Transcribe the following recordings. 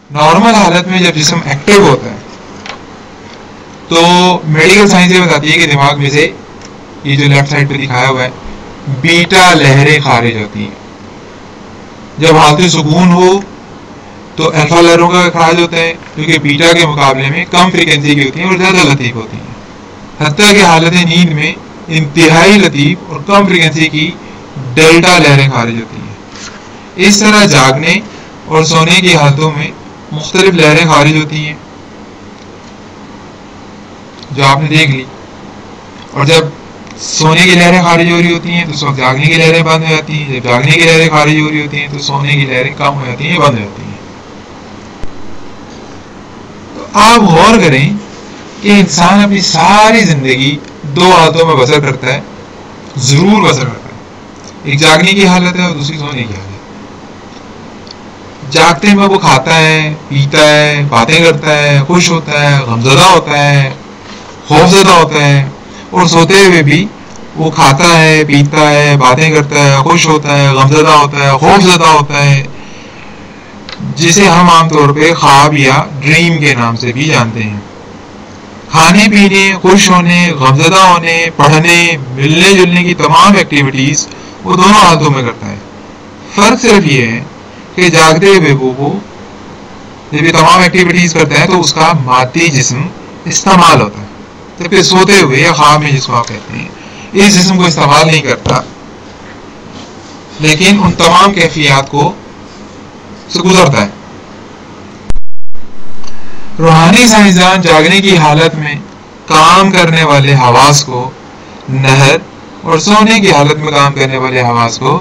Normal हालत में जब जिस्म एक्टिव होता है तो मेडिकल साइंस ये बताती है कि दिमाग में से ये जो लेफ्ट साइड पे दिखाया हुआ है बीटा लहरें खारिज होती हैं। जब हालत सुकून हो तो अल्फा लहरों का खराज होता है जो कि बीटा के मुकाबले में कम फ्रीक्वेंसी की होती हैं और ज़्यादा लतीफ़ होती हैं। हत्ता कि हालत नींद में इंतहाई लतीफ़ और कम फ्रीक्वेंसी की डेल्टा लहरें खारिज होती हैं। इस तरह जागने और सोने की हालतों में मुख्तलिफ लहरें खारिज होती हैं जो आपने देख ली, और जब सोने की लहरें खारिज हो रही होती हैं तो उस वक्त जागने की लहरें बंद हो जाती हैं। जब जागने की लहरें खारिज हो रही होती हैं तो सोने की लहरें कम हो जाती हैं, बंद हो जाती हैं। आप गौर करें कि इंसान अपनी सारी जिंदगी दो हालतों में बसर करता है, जरूर बसर करता है। एक जागने की हालत है और दूसरी सोने की हालत। जागते में वो खाता है, पीता है, बातें करता है, खुश होता है, गमज़दा होता है, खौफज़दा होता है, और सोते हुए भी वो खाता है, पीता है, बातें करता है, खुश होता है, गमज़दा होता है, खौफज़दा होता है, जिसे हम आमतौर पे ख्वाब या ड्रीम के नाम से भी जानते हैं। खाने पीने, खुश होने, गमज़दा होने, पढ़ने, मिलने जुलने की तमाम एक्टिविटीज़ वो दोनों हालतों में करता है। फ़र्क सिर्फ ये है कि जागते हुए वो जब ये तमाम एक्टिविटीज़ करता है तो उसका मादी जिस्म इस्तेमाल होता है, जबकि सोते हुए या ख्वाब में जिसको आप कहते हैं इस जिस्म को इस्तेमाल नहीं करता, लेकिन उन तमाम कैफियत को से गुजरता है। रूहानी साइंसदान जागने की हालत में काम करने वाले हवास को नहर और सोने की हालत में काम करने वाले हवास को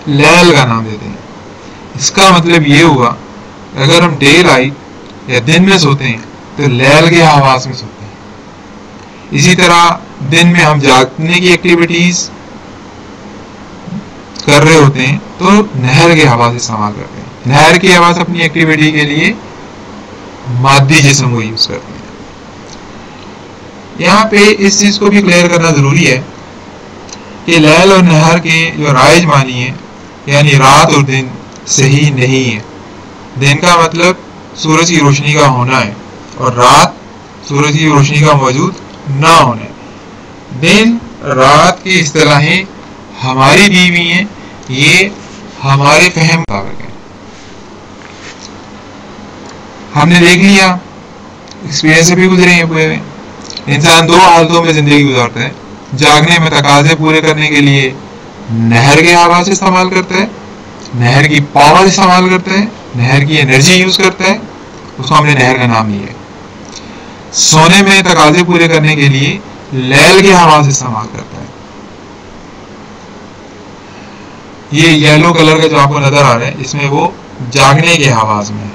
लैल का नाम देते हैं। इसका मतलब ये हुआ अगर हम डे लाइट या दिन में सोते हैं तो लैल के हवास में सोते हैं। इसी तरह दिन में हम जागने की एक्टिविटीज कर रहे होते हैं तो नहर के हवास इस्तेमाल करते हैं। नहर की हवास अपनी एक्टिविटी के लिए मादी जिस्म को यूज करते हैं। यहाँ पे इस चीज को भी क्लियर करना जरूरी है कि लैल और नहर के जो राइज मानी है यानी रात और दिन सही नहीं है। दिन का मतलब सूरज की रोशनी का होना है और रात सूरज की रोशनी का मौजूद ना होना है। दिन रात की इस्तिलाहें हमारी दी हुई हैं, ये हमारे फहम मुताबिक है। हमने देख लिया, एक्सपीरियंस से भी गुजरे हैं पूरे में। इंसान दो हालतों में जिंदगी गुजारता है। जागने में तकाजे पूरे करने के लिए नहर के आवाज इस्तेमाल करता है, नहर की पावर इस्तेमाल करता है, नहर की एनर्जी यूज करता है, उसको हमने नहर का नाम लिया है। सोने में तकाजे पूरे करने के लिए लैल की आवाज इस्तेमाल करता है। ये येलो कलर का जो आपको नजर आ रहा है इसमें वो जागने के आवाज में।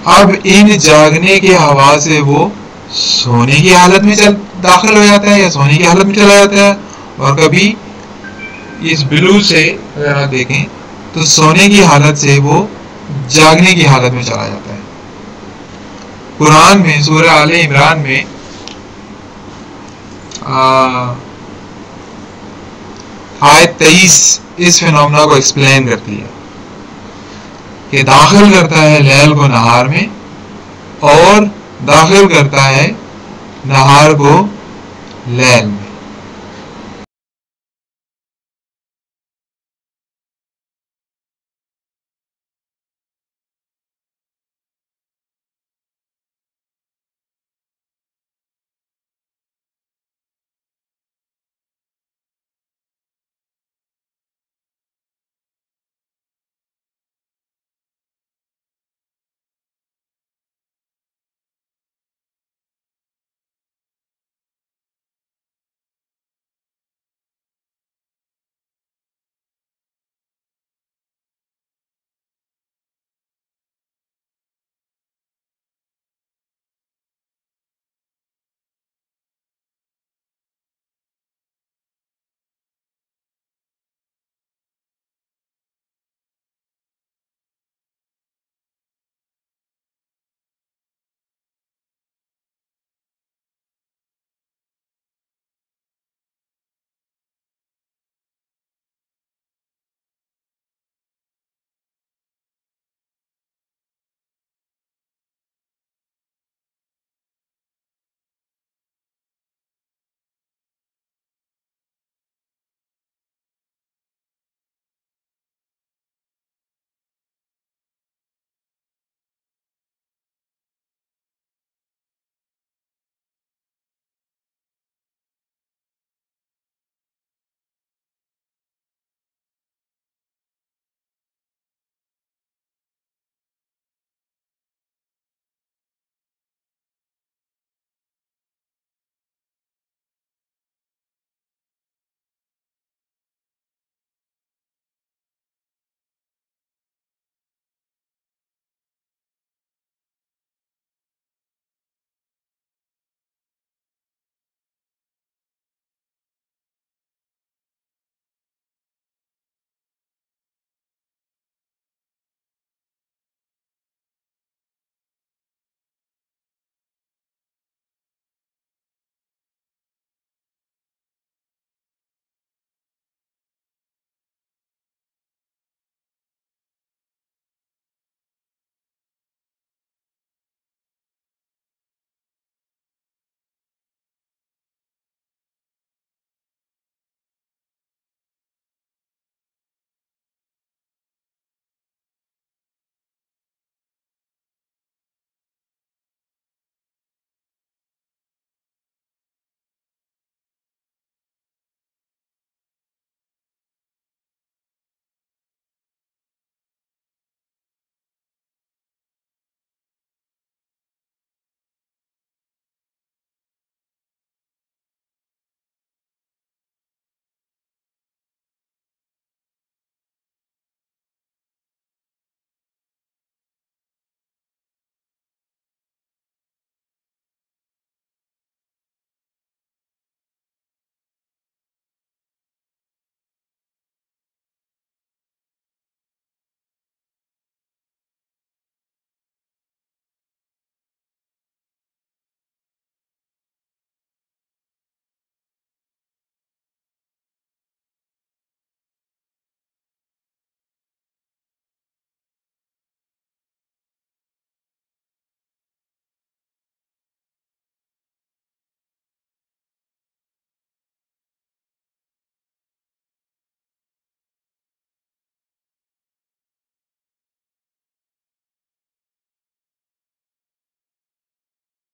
अब इन जागने के आवाज से वो सोने की हालत में दाखिल हो जाता है या सोने की हालत में चला जाता है, और कभी इस ब्लू से अगर आप देखें तो सोने की हालत से वो जागने की हालत में चला जाता है। कुरान में सूरह आले इमरान में आयत 23 इस फिनोमेना को एक्सप्लेन करती है कि दाखिल करता है लैल को नहार में और दाखिल करता है नहार को लैल में।